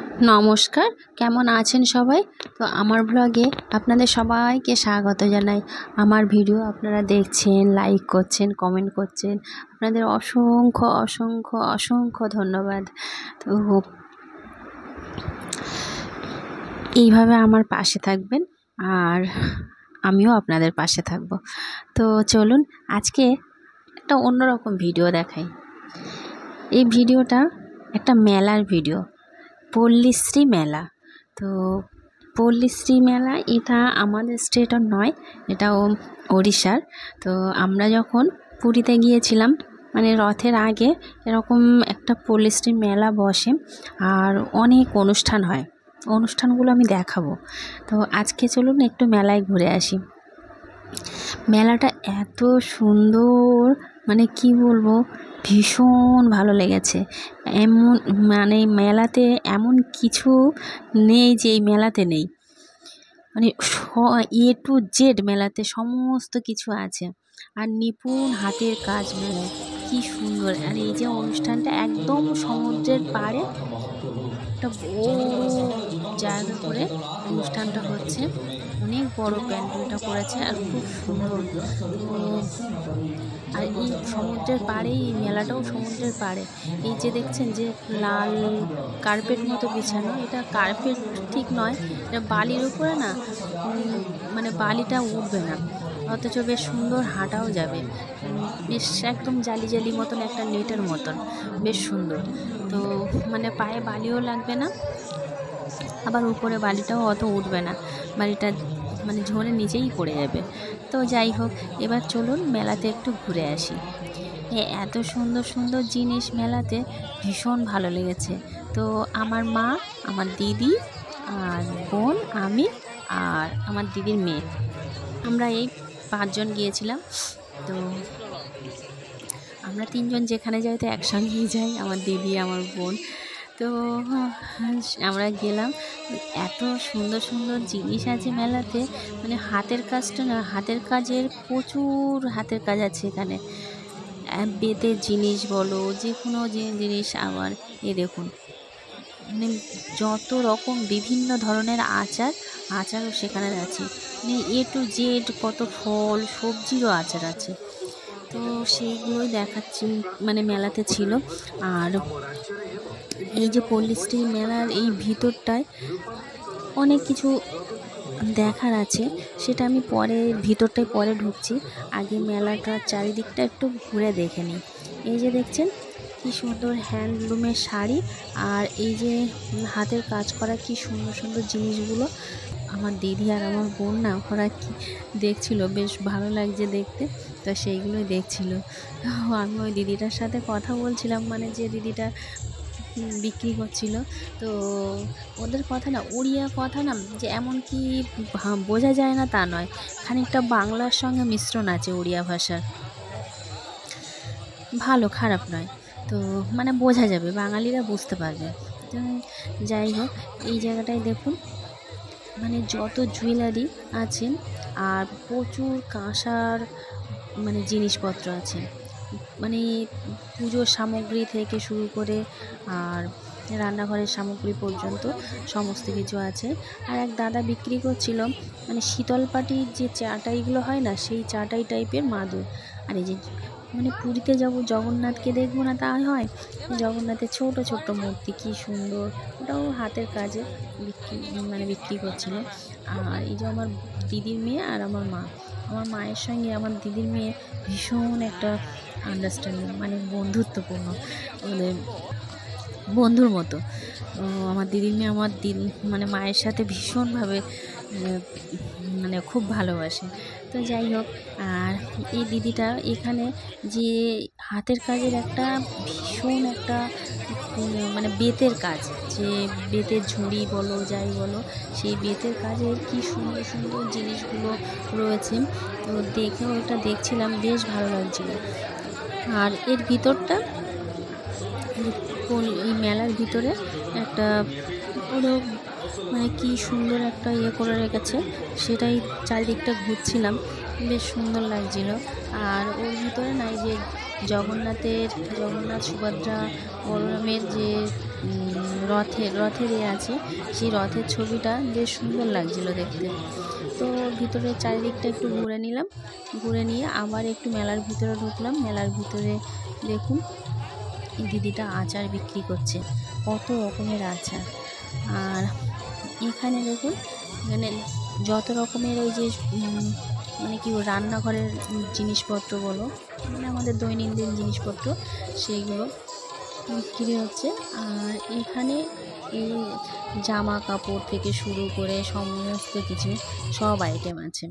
নমস্কার, কেমন আছেন সবাই? তো আমার ব্লগে আপনাদের সবাইকে স্বাগত জানাই। আমার ভিডিও আপনারা দেখছেন, লাইক করছেন, কমেন্ট করছেন, আপনাদের অসংখ্য অসংখ্য অসংখ্য ধন্যবাদ। তো এইভাবে আমার পাশে থাকবেন আর আমিও আপনাদের পাশে থাকব। তো চলুন আজকে একটা অন্যরকম ভিডিও দেখাই। এই ভিডিওটা একটা মেলার ভিডিও, পল্লীশ্রী মেলা। তো পল্লীশ্রী মেলা এটা আমাদের স্টেটের নয়, এটাও ওড়িশার। তো আমরা যখন পুরীতে গিয়েছিলাম, মানে রথের আগে এরকম একটা পল্লীশ্রী মেলা বসে আর অনেক অনুষ্ঠান হয়। অনুষ্ঠানগুলো আমি দেখাবো। তো আজকে চলুন একটু মেলায় ঘুরে আসি। মেলাটা এত সুন্দর, মানে কি বলবো, ভীষণ ভালো লেগেছে। এমন মানে মেলাতে এমন কিছু নেই যে এই মেলাতে নেই, মানে এ টু জেড মেলাতে সমস্ত কিছু আছে। আর নিপুণ হাতের কাজ মেলায়, কি সুন্দর। আর এই যে অনুষ্ঠানটা একদম সমুদ্রের পাড়ে একটা বড় জায়গা করে অনুষ্ঠানটা হচ্ছে, অনেক বড় প্যান্ডেলটা করেছে আর খুব সুন্দর। তো আর এই সমুদ্রের পাড়েই এই মেলাটাও সমুদ্রের পাড়ে। এই যে দেখছেন যে লাল কার্পেট মতো বিছানো, এটা কার্পেট ঠিক নয়, এটা বালির উপরে না, মানে বালিটা উঠবে না, অথচ বেশ সুন্দর হাঁটাও যাবে। বেশ একদম জালি জালি মতন, একটা নেটের মতন, বেশ সুন্দর। তো মানে পায়ে বালিও লাগবে না, আবার উপরে বালিটাও অত উঠবে না, বালিটা মানে ঝরে নিচেই পড়ে যাবে। তো যাই হোক, এবার চলুন মেলাতে একটু ঘুরে আসি। এত সুন্দর সুন্দর জিনিস মেলাতে, ভীষণ ভালো লেগেছে। তো আমার মা, আমার দিদি আর বোন, আমি আর আমার দিদির মেয়ে, আমরা এই 5 জন গিয়েছিলাম। তো আমরা 3 জন যেখানে যাই তো একসঙ্গেই যাই, আমার দিদি, আমার বোন। তো আমরা গেলাম, এত সুন্দর সুন্দর জিনিস আছে মেলাতে, মানে হাতের কাজটা না, হাতের কাজের প্রচুর হাতের কাজ আছে এখানে। বেতের জিনিস বলো, যে কোনো জিনিস। আবার এ দেখুন, মানে যত রকম বিভিন্ন ধরনের আচারও সেখানে আছে, মানে এ টু জেড, কত ফল সবজিরও আচার আছে। তো সেইগুলোই দেখাচ্ছি, মানে মেলাতে ছিল। আর এই যে পল্লীশ্রী মেলার এই ভিতরটায় অনেক কিছু দেখার আছে, সেটা আমি ভিতরটায় পরে ঢুকছি। আগে মেলাটার চারিদিকটা একটু ঘুরে দেখে নিই। এই যে দেখছেন কি সুন্দর হ্যান্ডলুমের শাড়ি, আর এই যে হাতের কাজ করা কি সুন্দর সুন্দর জিনিসগুলো। আমার দিদি আর আমার বোন না, ওরা কি দেখছিল, বেশ ভালো লাগছে দেখতে, তো সেইগুলোই দেখছিল। আমি ওই দিদিটার সাথে কথা বলছিলাম, মানে যে দিদিটা বিক্রি করছিল। তো ওদের কথা না, উড়িয়া কথা না, যে এমন কি বোঝা যায় না তা নয়, খানিকটা বাংলার সঙ্গে মিশ্রণ আছে উড়িয়া ভাষার, ভালো খারাপ নয়। তো মানে বোঝা যাবে, বাঙালিরা বুঝতে পারবে। তো যাই হোক, এই জায়গাটায় দেখুন, মানে যত জুয়েলারি আছে আর প্রচুর কাঁসার মানে জিনিসপত্র আছে, মানে পুজোর সামগ্রী থেকে শুরু করে আর রান্নাঘরের সামগ্রী পর্যন্ত সমস্ত কিছু আছে। আর এক দাদা বিক্রি করছিল, মানে শীতলপাটির যে চাটাইগুলো হয় না, সেই চাটাই টাইপের মাদুর। আর এই যে মানে পুরীতে যাব, জগন্নাথকে দেখবো না তা হয়, জগন্নাথের ছোট ছোট মূর্তি কি সুন্দর, ওটাও হাতের কাজে বিক্রি করছিল। আর এই যে আমার দিদির মেয়ে আর আমার মা, আমার মায়ের সঙ্গে আমার দিদির মেয়ে ভীষণ একটা আন্ডারস্ট্যান্ডিং, মানে বন্ধুত্বপূর্ণ, ওদের বন্ধুর মতো। আমার দিদির মেয়ে আমার মানে মায়ের সাথে ভীষণভাবে মানে খুব ভালোবাসে। তো যাই হোক, আর এই দিদিটা এখানে যে হাতের কাজের একটা ভীষণ একটা মানে বেতের কাজ, যে বেতের ঝুড়ি বলো যাই বলো, সেই বেতের কাজের কি সুন্দর সুন্দর জিনিসগুলো রয়েছে। তো দেখেও ওটা দেখছিলাম, বেশ ভালো লাগছিল। আর এর ভিতরটা, এই মেলার ভিতরে একটা পুরো মানে কি সুন্দর একটা করে রেখেছে, সেটাই চারিদিকটা ঘুরছিলাম, বেশ সুন্দর লাগছিল। আর ওর ভিতরে না, এই যে জগন্নাথ সুভদ্রা বলরামের যে রথের আছে, সেই রথের ছবিটা বেশ সুন্দর লাগছিল দেখতে। তো ভিতরে চারিদিকটা একটু ঘুরে নিলাম, ঘুরে নিয়ে আবার একটু মেলার ভিতরে ঢুকলাম। মেলার ভিতরে দেখুন এই দিদিটা আচার বিক্রি করছে, কত রকমের আচার। আর এখানে দেখুন, এখানে যত রকমের ওই যে মানে কি রান্নাঘরের জিনিসপত্র বলো, মানে আমাদের দৈনন্দিন জিনিসপত্র, সেইগুলো বিক্রি হচ্ছে। আর এখানে এই জামা কাপড় থেকে শুরু করে সমস্ত কিছু সব আইটেম আছে।